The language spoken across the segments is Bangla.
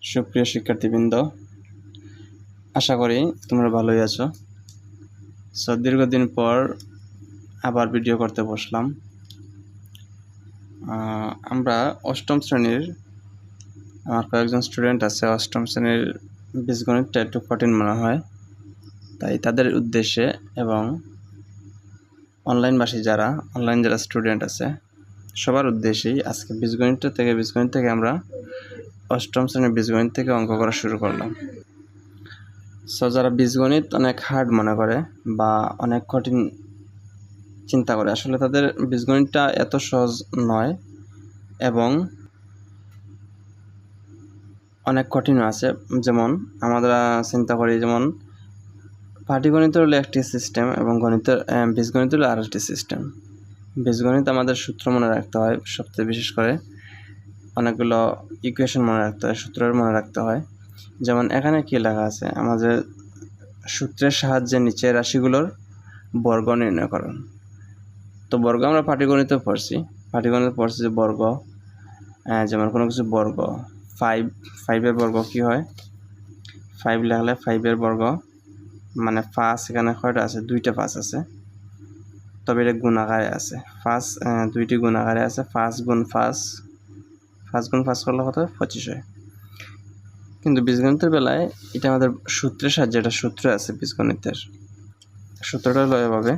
সুপ্রিয় শিক্ষার্থীবৃন্দ, আশা করি তোমরা ভালোই আছো। দীর্ঘদিন পর আবার ভিডিও করতে বসলাম। আমরা অষ্টম শ্রেণীর, আমার কয়েকজন স্টুডেন্ট আছে, অষ্টম শ্রেণীর বীজগণিতটা একটু কঠিন মনে হয়, তাই তাদের উদ্দেশ্যে এবং অনলাইন যারা স্টুডেন্ট আছে সবার উদ্দেশ্যেই আজকে বীজগণিত থেকে আমরা অষ্টম শ্রেণীর বীজগণিত থেকে অঙ্ক করা শুরু করলাম। যারা বীজগণিত অনেক হার্ড মনে করে বা অনেক কঠিন চিন্তা করে, আসলে তাদের বীজগণিতটা এত সহজ নয় এবং অনেক কঠিনও আছে। যেমন আমরা চিন্তা করি, যেমন পাটিগণিত হলো একটি সিস্টেম এবং বীজগণিত হলো আরেকটি সিস্টেম। বীজগণিত আমাদের সূত্র মনে রাখতে হয়, সবচেয়ে বিশেষ করে অনেকগুলো ইকুয়েশন মনে রাখতে হয়, সূত্রের মনে রাখতে হয়। যেমন এখানে কি লেখা আছে, আমাদের সূত্রের সাহায্যে নিচের রাশিগুলোর বর্গ নির্ণয় করুন। তো বর্গ আমরা পাটিগণিতে পড়ছি যে বর্গ, যেমন কোনো কিছু বর্গ, 5-এর বর্গ কি হয়, 5 লেখলে 5-এর বর্গ মানে 5, এখানে কয়টা আছে, 2টা 5 আছে, তবে এটা গুণাকারে আছে। 5 2টি গুণাকারে আছে, 5 গুণ 5 করলে কত হয়, 25 হয়। কিন্তু বীজগণিতের বেলায় এটা আমাদের সূত্রের সাহায্যে, এটা সূত্র আছে বীজগণিতের। সূত্রটা হলো এভাবে,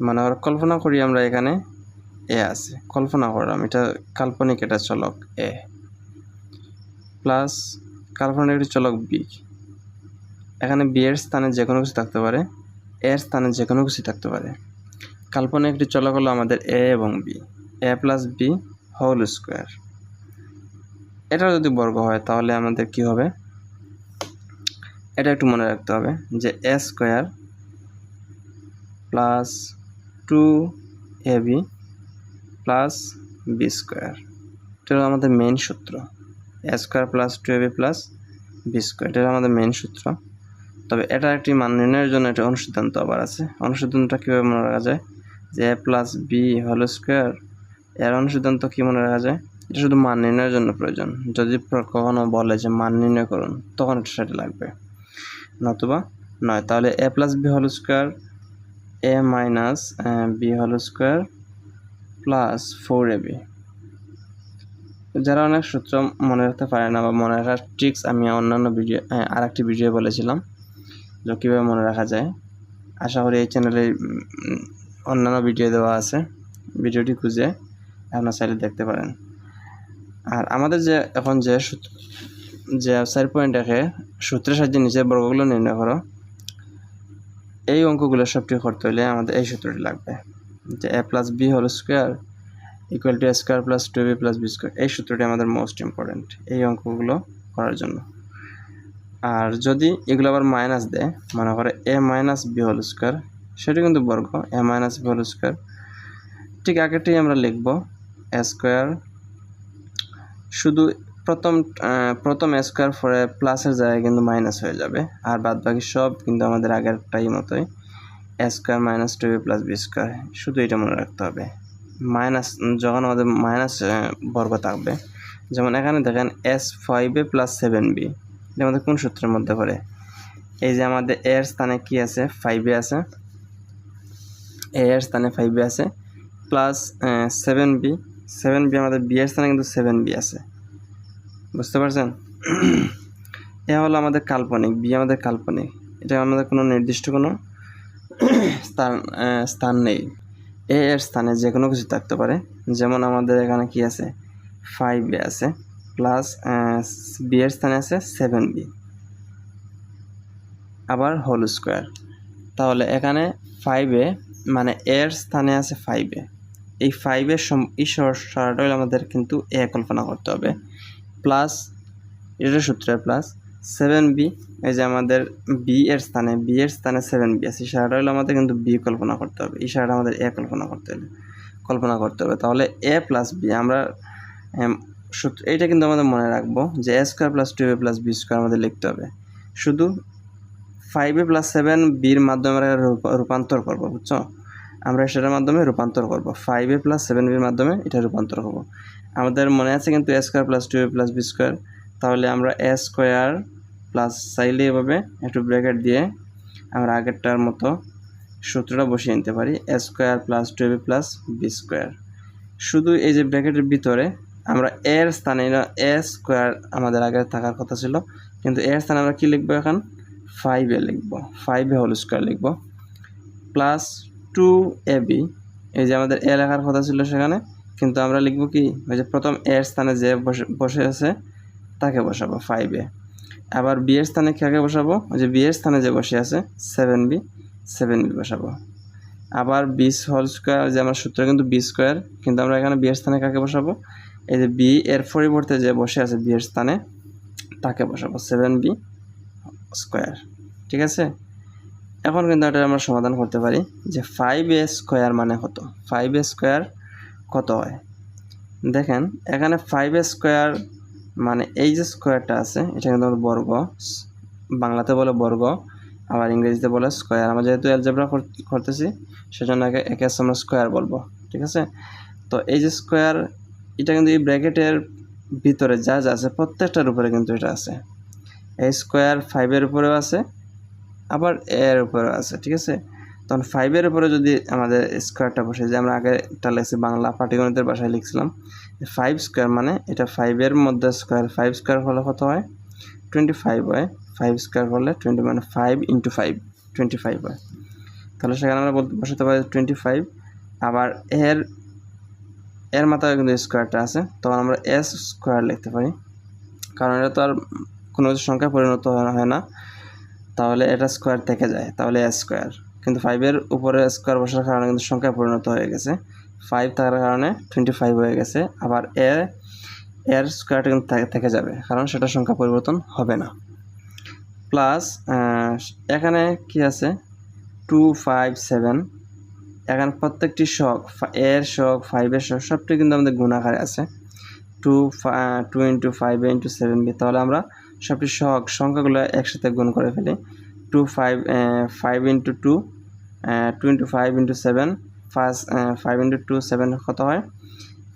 মানে আমরা কল্পনা করি, আমরা এখানে এ আছে, কল্পনা করলাম এটা কাল্পনিক, এটা চলক এ প্লাস কাল্পনিক একটি চলক বি। এখানে বি এর স্থানে যে কোনো কিছু থাকতে পারে, এর স্থানে যে কোনো কিছু থাকতে পারে। কাল্পনিক একটি চলক হলো আমাদের এ এবং বি, এ প্লাস বি হোল স্কোয়ার। এটা যদি বর্গ হয় তাহলে আমাদের কি হবে, এটা একটু মনে রাখতে হবে যে এ square plus 2ab plus B square, এটা হলো আমাদের মেইন সূত্র। A square plus 2ab plus B square, এটা আমাদের মেইন সূত্র। তবে এটা একটি মান নির্ণয়ের জন্য একটা অনুসিদ্ধান্ত আবার আছে। অনুসিদ্ধান্তটা কীভাবে মনে রাখা যায়, যে A plus B whole square, এর অনুসিদ্ধান্ত কী মনে রাখা যায়, এটা শুধু মান নির্ণয়ের জন্য প্রয়োজন। যদি কখনো বলে যে মান নির্ণয় করুন, তখন এটা সেটা লাগবে, নতুবা নয়। তাহলে A plus B whole square, A minus B whole square plus 4ab। যারা অনেক সূত্র মনে রাখতে পারে না বা মনে রাখার ট্রিক্স আমি অন্যান্য ভিডিও, আরেকটি ভিডিও বলেছিলাম যে কীভাবে মনে রাখা যায়। আশা করি এই চ্যানেলে অন্যান্য ভিডিও দেওয়া আছে, ভিডিওটি খুঁজে আপনার চাইলে দেখতে পারেন। আর আমাদের যে এখন যে 4.1 সূত্রের সাহায্যে নিচের বর্গগুলো নির্ণয় করো, এই অঙ্কগুলো সবটি করতে হলে আমাদের এই সূত্রটি লাগবে, যে A plus B whole square equal to A square plus 2ab plus B square. এই সূত্রটি আমাদের মোস্ট ইম্পর্টেন্ট এই অঙ্কগুলো করার জন্য। আর যদি এগুলো আবার মাইনাস দেয়, মনে করে এ মাইনাস বি হোল স্কোয়ার, সেটা কিন্তু বর্গ, এ মাইনাস বি হোল স্কোয়ার, ঠিক আগেরটাই আমরা লিখব এ স্কোয়ার, শুধু প্রথম এ স্কোয়ার পরে প্লাসের জায়গায় কিন্তু মাইনাস হয়ে যাবে, আর বাদ বাকি সব কিন্তু আমাদের আগেরটাই মতোই, A square minus 2ab plus B square. শুধু এটা মনে রাখতে হবে, মাইনাস যখন আমাদের মাইনাস বর্গ থাকবে, যেমন এখানে দেখেন s5a প্লাস 7b, এটা আমাদের কোন সূত্রের মধ্যে পড়ে, এই যে আমাদের এর স্থানে কি আছে, 5a আছে, এর স্থানে 5a আছে প্লাস 7b আমাদের বি এর স্থানে কিন্তু 7b আছে, বুঝতে পারছেন? এ হলো আমাদের কাল্পনিক, বি আমাদের কাল্পনিক, এটা আমাদের কোনো নির্দিষ্ট কোনো স্থান নেই। এর স্থানে যে কোনো কিছু থাকতে পারে, যেমন আমাদের এখানে কি আছে, 5a আছে প্লাস বি এর স্থানে আছে 7b আবার হোল স্কোয়ার। তাহলে এখানে 5a মানে এর স্থানে আছে 5a, এই 5-এর সরাসরি হলে আমাদের কিন্তু এ কল্পনা করতে হবে, প্লাস এটা সূত্রে প্লাস 7b, এই যে আমাদের বি এর স্থানে 7b আছে, ইশারাটা হলে আমাদের কিন্তু বি কল্পনা করতে হবে, ইশারাটা আমাদের এ কল্পনা করতে হবে। তাহলে এ প্লাস বি আমরা সূত্র এইটা কিন্তু আমাদের মনে রাখবো, যে এ square plus 2ab plus B square আমাদের লিখতে হবে। শুধু 5a প্লাস 7bর মাধ্যমে আমরা রূপান্তর করবো, বুঝছো? আমরা সেটার মাধ্যমে রূপান্তর করব, 5a প্লাস 7bর মাধ্যমে এটা রূপান্তর করব। আমাদের মনে আছে কিন্তু A square plus 2ab plus B square, তাহলে আমরা এ স্কোয়ার প্লাস চাইলে এভাবে একটু ব্র্যাকেট দিয়ে আমরা আগেরটার মতো সূত্রটা বসিয়ে নিতে পারি, A square plus 2ab plus B square. শুধু এই যে ব্র্যাকেটের ভিতরে আমরা এর স্থানে এ স্কোয়ার আমাদের আগে থাকার কথা ছিল, কিন্তু এর স্থানে আমরা কী লিখবো এখন 5a লিখবো, 5a হোল স্কোয়ার লিখবো প্লাস 2ab, এই যে আমাদের এ লেখার কথা ছিল সেখানে, কিন্তু আমরা লিখবো কি ওই যে প্রথম এর স্থানে যে বসে আছে তাকে বসাবো 5a। আবার বি এর স্থানে কাকে বসাবো, ওই যে বি এর স্থানে যে বসে আছে 7b বসাবো। আবার বি হোল স্কোয়ার, যে আমার সূত্র কিন্তু বি স্কোয়ার, কিন্তু আমরা এখানে বি এর স্থানে কাকে বসাবো, এই যে বি এর পরিবর্তে যে বসে আছে বি এর স্থানে তাকে বসাবো 7b স্কোয়ার। ঠিক আছে, এখন কিন্তু এটা আমরা সমাধান করতে পারি যে 5a স্কোয়ার মানে কত, 5a স্কোয়ার কত হয়। দেখেন এখানে 5a স্কোয়ার মানে এই যে স্কোয়ারটা আছে এটা কিন্তু বর্গ, বাংলাতে বলে বর্গ, আবার ইংরেজিতে বলে স্কোয়ার। আমরা যেহেতু অ্যালজেব্রা করতেছি সেজন্য একে আমরা স্কোয়ার বলবো। ঠিক আছে, তো এই যে স্কোয়ার এটা কিন্তু এই ব্র্যাকেটের ভিতরে যা যা আছে প্রত্যেকটার উপরে কিন্তু এটা আছে। এই স্কোয়ার 5-এর উপরেও আছে, আবার এর উপরেও আছে। ঠিক আছে, তখন 5-এর উপরে যদি আমাদের স্কোয়ারটা বসে, যে আমরা আগে এটা লিখছি বাংলা পাটিগণিতের ভাষায় লিখছিলাম 5 স্কোয়ার মানে এটা 5-এর মধ্যে স্কোয়ার, 5 স্কোয়ার হলে কত হয় 25 হয়, 5 স্কোয়ার করলে 20 মানে 5 × 5 25 হয়। তাহলে সেখানে আমরা বসাতে পারি 25। আবার এর মাথায় কিন্তু স্কোয়ারটা আছে, তখন আমরা এস স্কোয়ার লিখতে পারি, কারণ এটা তো আর কোনো সংখ্যায় পরিণত হয় না, তাহলে এটা স্কোয়ার থেকে যায়, তাহলে এস স্কোয়ার। কিন্তু 5-এর উপরে স্কোয়ার বসার কারণে কিন্তু সংখ্যায় পরিণত হয়ে গেছে, 5 থাকার কারণে 25 হয়ে গেছে। আবার এর স্কোয়ারটা কিন্তু থেকে যাবে, কারণ সেটা সংখ্যা পরিবর্তন হবে না। প্লাস এখানে কি আছে 2 5 7, এখানে প্রত্যেকটি শখ এর শখ 5-এর শখ সবটি কিন্তু আমাদের গুণ আকারে আছে, 2 × 5a × 7b। তাহলে আমরা সবটি সংখ্যাগুলো একসাথে গুণ করে ফেলি, 5 × 2 2 × 5 × 7, 5 × 2 7 কত হয়,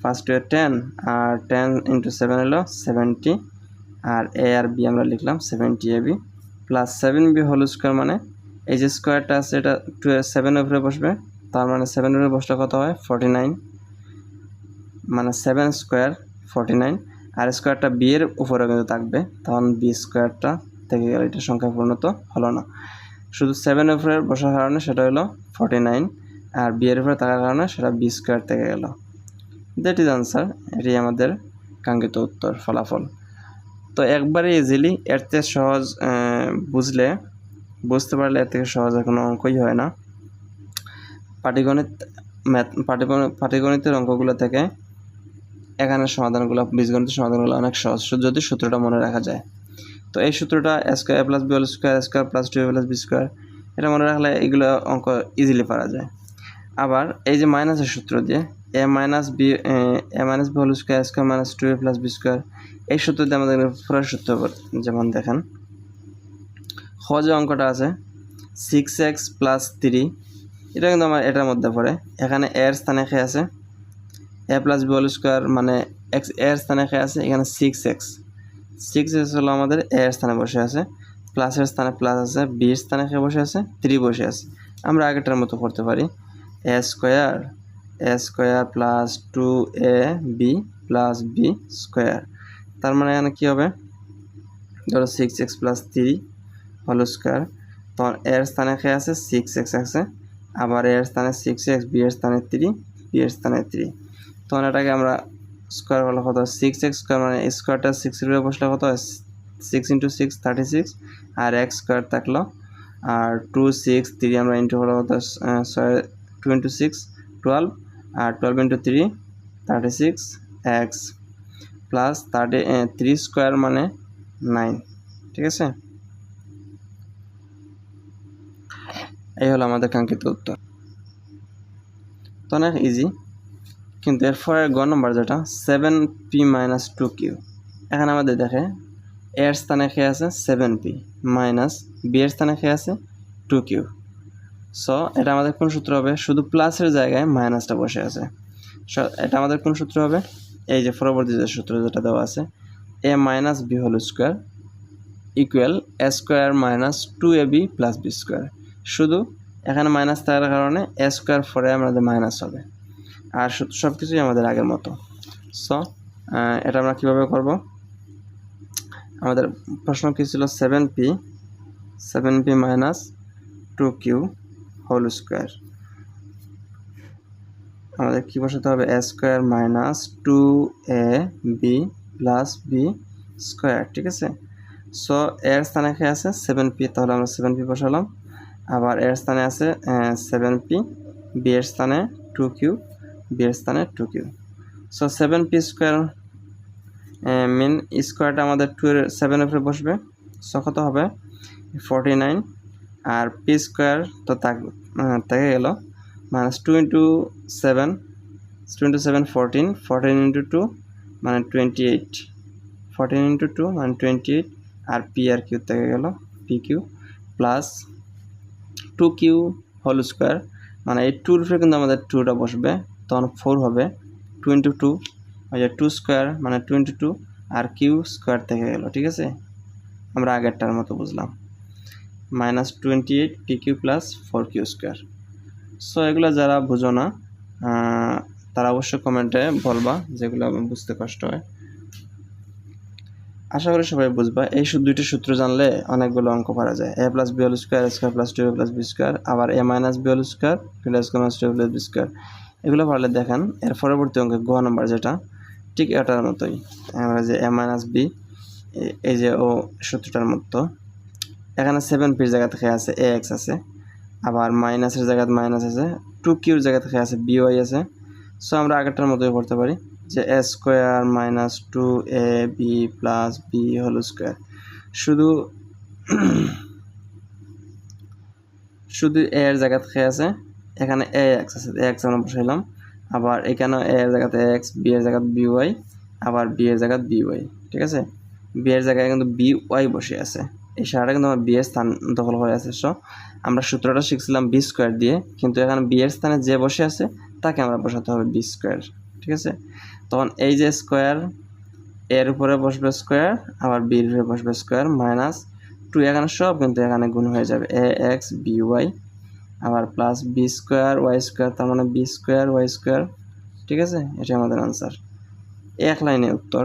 5 2 10, আর 10 × 7 হলো 70, আর এ আর বি আমরা লিখলাম 70ab plus 7b whole square, মানে এই যে স্কোয়ারটা আছে এটা 7-এর উপরে বসবে, তার মানে 7-এর উপরে বসলে কত হয় 49, মানে 7 স্কোয়ার 49, আর স্কোয়ারটা বি এর উপরে কিন্তু থাকবে, তখন বি স্কোয়ারটা থেকে গেলে এটা সংখ্যা পরিণত হলো না, শুধু 7-এর উপরে বসার কারণে সেটা হলো 49, আর বি এর উপরে থাকার কারণে সেটা বি স্কোয়ার থেকে গেল। দ্যাট ইজ আনসার, এটি আমাদের কাঙ্ক্ষিত উত্তর ফলাফল। তো একবারে ইজিলি, এর থেকে সহজ বুঝতে পারলে এর থেকে সহজ কোনো অঙ্কই হয় না। পাটিগণিতের অঙ্কগুলো থেকে এখানে সমাধানগুলো, বীজগণিতের সমাধানগুলো অনেক সহজ যদি সূত্রটা মনে রাখা যায়। তো এই সূত্রটা a square plus B whole square, square plus 2a plus B square, এটা মনে রাখলে এগুলো অঙ্ক ইজিলি পারা যায়। আবার এই যে মাইনাসের সূত্র দিয়ে a minus B whole square, square minus 2a plus B square, এই সূত্র দিয়ে আমাদের পুরো সূত্র, যেমন দেখেন যে অঙ্কটা আছে 6x প্লাস 3, এটা কিন্তু আমার এটার মধ্যে পড়ে। এখানে এর স্থানে খেয়ে আছে a plus B whole square, মানে এক্স এর স্থানে খেয়ে আছে, এখানে 6x হলো আমাদের এর স্থানে বসে আছে, প্লাসের স্থানে প্লাস আছে, বি এর স্থানে খেয়ে বসে আছে, 3 বসে আছে। আমরা আগেটার মতো করতে পারি a square plus 2ab plus B square, তার মানে এখানে কী হবে, ধরো 6x প্লাস 3 হোল স্কোয়ার, তখন এর স্থানে খেয়ে আছে 6x আছে, আবার এর স্থানে 6x, বি এর স্থানে 3, বি এর স্থানে 3, তখন এটাকে আমরা স্কোয়ার করলে কত 6x স্কোয়ার, মানে স্কোয়ারটা 6-এর উপরে বসলে কত হয় 6 × 6 36, আর x স্কোয়ার থাকলো, আর 2 6 3 আমরা ইন্টু করলে কত 2 × 6 12, আর 12 × 3 36x প্লাস 3 স্কোয়ার মানে 9। ঠিক আছে, এই হলো আমাদের কাঙ্ক্ষিত উত্তর। তো অনেক ইজি, কিন্তু এরপরে গ নম্বর যেটা 7p - 2q, এখানে আমাদের দেখে এর স্থানে খেয়ে আছে 7p মাইনাস বি এর স্থানে খেয়ে আছে 2q। সো এটা আমাদের কোন সূত্র হবে, শুধু প্লাসের জায়গায় মাইনাসটা বসে আছে, এটা আমাদের কোন সূত্র হবে, এই যে পরবর্তী যে সূত্র যেটা দেওয়া আছে A minus B whole square equal A square minus 2ab plus B square. শুধু এখানে মাইনাস থাকার কারণে এ স্কোয়ার পরে আমাদের মাইনাস হবে, আর সব কিছুই আমাদের আগের মতো। সো এটা আমরা কীভাবে করব? আমাদের প্রশ্ন কী ছিল? 7p minus 2q whole square. আমাদের কী বসাতে হবে? A square minus 2ab plus B square. ঠিক আছে, সো এর স্থানে কি আছে? 7p, তাহলে আমরা 7p বসালাম। আবার এর স্থানে আছে 7p, বি এর স্থানে 2q, বি এর স্থানে 2q। সো 7p স্কোয়ার মিন স্কোয়ারটা আমাদের 2 এর 7 এর উপরে বসবে। সো কত হবে? 49, আর পি স্কোয়ার তো থেকে গেল মাইনাস 2 ইন্টু 7, 14, 14 ইন্টু 2 মানে 28, 14 ইন্টু 2 মানে 28, আর পি আর কিউ থেকে গেল P Q plus 2q whole square, মানে এই 2 উপরে কিন্তু আমাদের 2টা বসবে, তখন 4 হবে। 2 ইন্টু 2 ওই যে 2 স্কোয়ার মানে 2 ইন্টু 2, আর কিউ স্কোয়ার থেকে গেল। ঠিক আছে, আমরা আগেরটার মতো বুঝলাম। Minus 28 P Q plus 4q square. So এগুলো যারা বুঝো না তারা অবশ্যই কমেন্টে বলবা, যেগুলো বুঝতে কষ্ট হয়। আশা করি সবাই বুঝবা। এই দুইটি সূত্র জানলে অনেকগুলো অঙ্ক করা যায়। A plus B whole square, square plus 2a plus B square, আবার a minus B whole square plus minus 2a plus B square. এগুলো পারলে দেখেন এর পরবর্তী অঙ্কে গ নম্বর যেটা, ঠিক এটার মতোই। আমরা যে এ মাইনাস বি, এই যে ও সূত্রটার মতো, এখানে 7pর জায়গা থেকে আছে এ এক্স আছে, আবার মাইনাসের জায়গায় মাইনাস আছে, 2qর জায়গা থেকে আছে বিওয়াই আছে। সো আমরা আগেরটার মতোই করতে পারি যে এ square minus 2ab plus B whole square. শুধু এ এর জায়গা থেকে আছে, এখানে এ এক্স আছে, এ এক্স আমরা বসাইলাম। আবার এখানেও এ এর জায়গাতে এক্স, বি এর জায়গাতে বিওয়াই, আবার বি এর জায়গাতে বিওয়াই। ঠিক আছে, বি এর জায়গায় কিন্তু বিওয়াই বসে আছে, এই সারাটা কিন্তু আমার বি এর স্থান দখল করে আছে। সো আমরা সূত্রটা শিখছিলাম বি স্কোয়ার দিয়ে, কিন্তু এখানে বি এর স্থানে যে বসে আছে তাকে আমরা বসাতে হবে বি স্কোয়ার। ঠিক আছে, তখন এই যে স্কোয়ার, এর উপরে বসবে স্কোয়ার, আবার বির উপরে বসবে স্কোয়ার, মাইনাস 2 এখানে সব কিন্তু এখানে গুণ হয়ে যাবে, এ এক্স বি ওয়াই, আবার plus B square Y square, তার মানে বি স্কোয়ার ওয়াই স্কোয়ার। ঠিক আছে, এটা আমাদের আনসার। এক লাইনে উত্তর।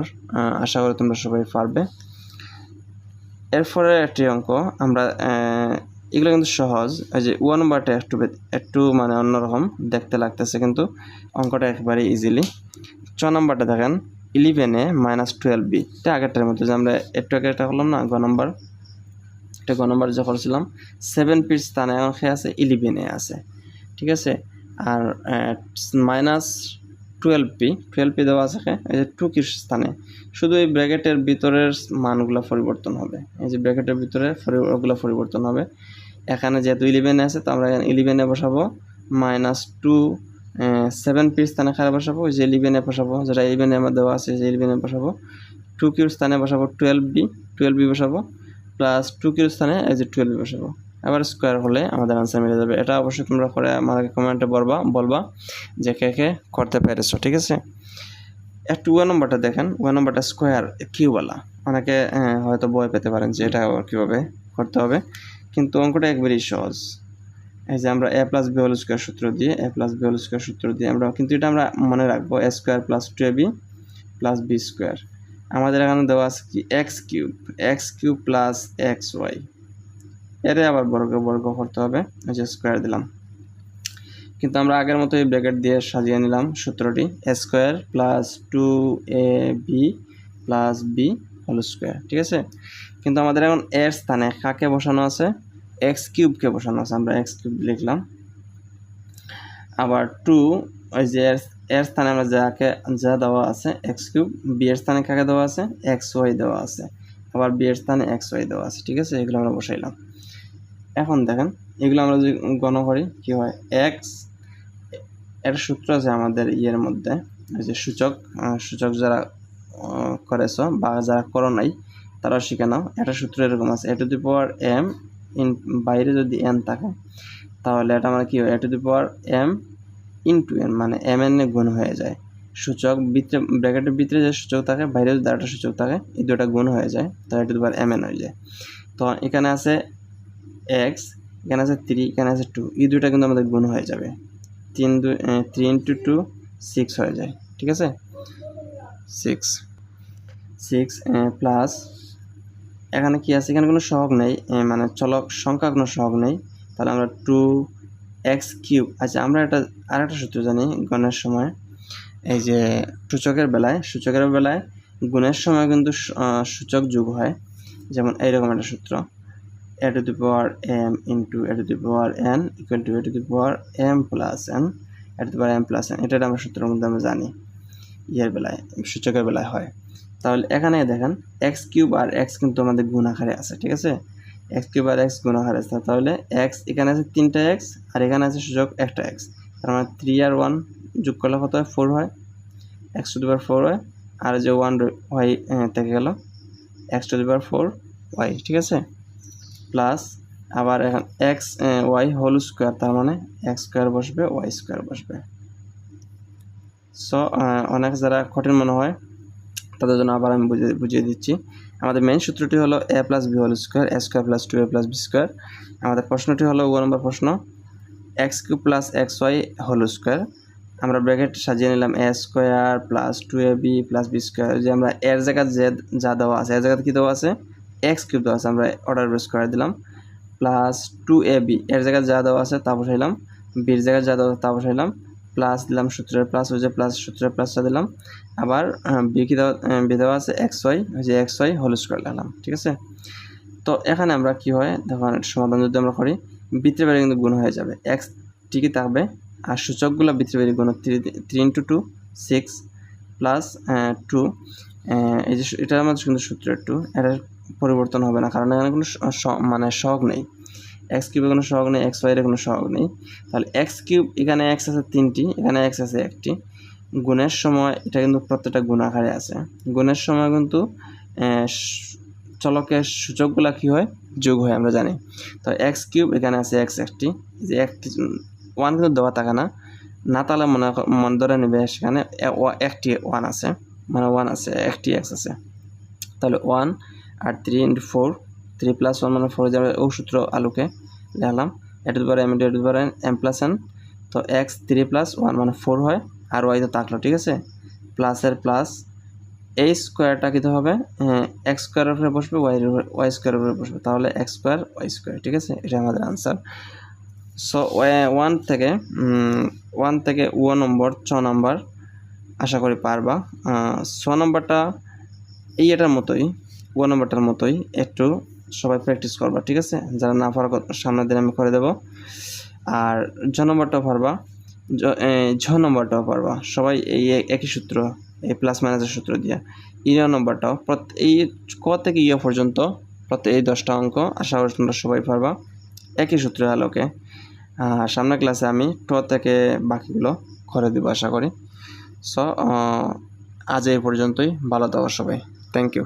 আশা করি তোমরা সবাই পারবে। এরপরে একটি অঙ্ক আমরা, এগুলো কিন্তু সহজ। এই যে 1 নম্বরটা একটু মানে অন্যরকম দেখতে লাগতেছে, কিন্তু অঙ্কটা একেবারে ইজিলি। 6 নম্বরটা দেখেন 11a মাইনাস 12b, এটা আগেরটার মতো যে আমরা একটু আগে একটা করলাম না, গ নম্বর, এটা গ নম্বর যে করছিলাম। 7pর স্থানে এখন খেয়ে আছে 11a আছে। ঠিক আছে, আর মাইনাস 12p দেওয়া আছে, এই যে 2qর স্থানে শুধু এই ব্র্যাকেটের ভিতরের মানগুলো পরিবর্তন হবে। এই যে ব্র্যাকেটের ভিতরে ওগুলো পরিবর্তন হবে। এখানে যেহেতু 11 আছে, তো আমরা এখানে 11 বসাবো, মাইনাস 2 7pর স্থানে খারাপ বসাবো, ওই যে 11 বসাবো, যেটা 11 আমার দেওয়া আছে, যে 11 বসাবো। 2qর স্থানে বসাবো 12b বসাবো, প্লাস 2qর স্থানে এই যে 12b বসাবো। আবার স্কোয়ার হলে আমাদের আনসার মিলে যাবে। এটা অবশ্যই তোমরা করে আমাকে কমেন্টে বলবা যে কে কে করতে পেরেছো। ঠিক আছে, একটু 1 নম্বরটা দেখেন। 1 নম্বরটা স্কোয়ার কিউওয়ালা, অনেকে হয়তো ভয় পেতে পারেন যে এটা কীভাবে করতে হবে, কিন্তু অঙ্কটা একবারেই সহজ। এই যে আমরা a plus B whole square সূত্র দিয়ে, আমরা কিন্তু এটা আমরা মনে রাখবো, a square plus 2ab plus B square. আমাদের এখানে দেওয়া আছে কি x cube plus x y, এরে আবার বর্গ করতে হবে, এই যে স্কোয়ার দিলাম। কিন্তু আমরা আগের মতো এই ব্র্যাকেট দিয়ে সাজিয়ে নিলাম সূত্রটি, a square plus 2ab plus B whole square. ঠিক আছে, কিন্তু আমাদের এখন এর স্থানে কাকে বসানো আছে? এক্স কিউবকে বসানো আছে, আমরা এক্স কিউব লিখলাম। আবার 2, ওই যে এর স্থানে আমরা যা দেওয়া আছে এক্স কিউব, বি এর স্থানে কাকে দেওয়া আছে? এক্স ওয়াই দেওয়া আছে, আবার বি এর স্থানে এক্স ওয়াই দেওয়া আছে। ঠিক আছে, এগুলো আমরা বসাইলাম। এখন দেখেন এগুলো আমরা যদি গণনা করি কি হয়, এক্স এর সূত্র আছে আমাদের ইয়ের মধ্যে, এই যে সূচক যারা করেছো বা যারা করো নাই তারা শিখে নাও। এটা সূত্র এরকম আছে, এ টু দি পাওয়ার এম বাইরে যদি এন থাকে, তাহলে এটা আমরা কি হয়, a to the power m into n, মানে এম এন গুণ হয়ে যায়। সূচক ভিতরে ব্র্যাকেটের ভিতরে যে সূচক থাকে বাইরে যদি আরেকটা সূচক থাকে এই দুটো গুণ হয়ে যায় তাহলে টু দি পাওয়ার mn হয়ে যায়। তো এখানে আছে x, এখানে আছে 3, এখানে আছে 2, এই দুটো কিন্তু আমাদের গুণ হয়ে যাবে। 3 ইন্টু 2 6 হয়ে যায়, ঠিক আছে। 6 প্লাস এখানে কি আছে, এখানে কোনো সহগ নেই, মানে চলক সংখ্যা কোনো সহগ নেই, তাহলে আমরা 2x কিউব। আচ্ছা আমরা আরেকটা সূত্র জানি গণের সময়, এই যে সূচকের বেলায় গুণের সময় কিন্তু সূচক যোগ হয়, যেমন এইরকম একটা সূত্র a to the power m into a to the power n equal to a to the power m plus n, a to the power m plus n, এটা আমরা সূত্রের মধ্যে আমরা জানি সূচকের বেলায় হয়। তাহলে এখানে দেখেন x কিউব আর x কিন্তু আমাদের গুণ আকারে আছে, ঠিক আছে, x কিউব আর x গুণ আকারে আছে, তাহলে x এখানে আছে 3টা x আর এখানে আছে সূচক একটা x, তার মানে 3 আর 1 যোগ করলে কত হয় 4 হয়, x to the power 4 হয়, আর যে 1 y থেকে গেল x to the power 4 y, ঠিক আছে, প্লাস আবার এখন x y হোল স্কোয়ার, তার মানে x স্কোয়ার বসবে y স্কোয়ার বসবে। সো অনেক যারা কঠিন মনে হয় তাদের জন্য আবার আমি বুঝিয়ে দিচ্ছি। আমাদের মেইন সূত্রটি হলো a plus B whole square, a square plus 2a plus B square. আমাদের প্রশ্নটি হলো 1 নম্বর প্রশ্ন, x cube plus xy whole square. আমরা ব্র্যাকেট সাজিয়ে নিলাম a square plus 2ab plus B square, যে আমরা এর জায়গায় যা দেওয়া আছে, এর জায়গায় কী দেওয়া আছে x কিউব দেওয়া আছে, আমরা অর্ডার স্কোয়ার দিলাম, প্লাস 2ab এর জায়গায় যা দেওয়া আছে তা বসাইলাম, বির জায়গায় যা দেওয়া তা বসাইলাম, প্লাস দিলাম সূত্রের প্লাস, ওই যে প্লাস সূত্রের প্লাসটা দিলাম, আবার বি দেওয়া আছে xy, ওই যে xy হোল স্কোয়ার দিলাম, ঠিক আছে। তো এখানে আমরা কি হয় দেখুন, সমাধান যদি আমরা করি ভিতরে বাইরে কিন্তু গুণ হয়ে যাবে, x ঠিকই থাকবে আর সূচকগুলো ভিতরে বাইরে গুণ 3 ইন্টু 2 6 প্লাস 2, এই যে এটা আমাদের কিন্তু সূত্রের 2, এটা পরিবর্তন হবে না কারণ এখানে কোনো মানে সহগ নেই, এক্স কিউবের কোনো সহগ নেই, এক্স ওয়াইয়ের কোনো সহগ নেই, তাহলে এক্স কিউব এখানে এক্স আছে 3টি, এখানে এক্স আছে 1টি, গুণের সময় এটা কিন্তু প্রত্যেকটা গুণ আকারে আছে, গুণের সময় কিন্তু চলকের সূচকগুলা কী হয় যোগ হয় আমরা জানি। তো এক্স কিউব এখানে আছে এক্স 1টি, যে 1টি 1 কিন্তু দেওয়া থাকে না, না তাহলে মনে ধরে নেবে সেখানে 1টি 1 আছে, মানে 1 আছে 1টি এক্স আছে, তাহলে 1 আর 3 ইন্টু 4, 3 প্লাস 1 মানে 4 যাবে, ও সূত্র আলোকে লিখলাম a to the power m into a to the power m plus n, তো এক্স 3 প্লাস 1 মানে 4 হয়, আর ওয়াই তো থাকলো, ঠিক আছে, প্লাসের প্লাস এই স্কোয়ারটা কী হবে এক্স স্কোয়ারের উপরে বসবে, ওয়াই স্কোয়ারের উপরে বসবে, তাহলে এক্স স্কোয়ার ওয়াই স্কোয়ার, ঠিক আছে, এটা আমাদের আনসার। সো 1 থেকে 1 নম্বর 6 নম্বর আশা করি পারবা। 6 নম্বরটা এটার মতোই, 1 নম্বরটার মতোই, একটু সবাই প্র্যাকটিস করবা, ঠিক আছে, যারা না পারো সামনের দিন আমি করে দেবো। আর জ নম্বরটাও পারবা, ঝ নম্বরটাও পারবা, সবাই এই একই সূত্র, এই প্লাস মাইনাসের সূত্র দিয়ে। নম্বরটাও এই ক থেকে পর্যন্ত এই 10টা অঙ্ক আশা করি তোমরা সবাই পারবা একই সূত্রের আলোকে। সামনের ক্লাসে আমি ট থেকে বাকিগুলো করে দেবো আশা করি। সো আজ এই পর্যন্তই, ভালো থাকো সবাই, থ্যাংক ইউ।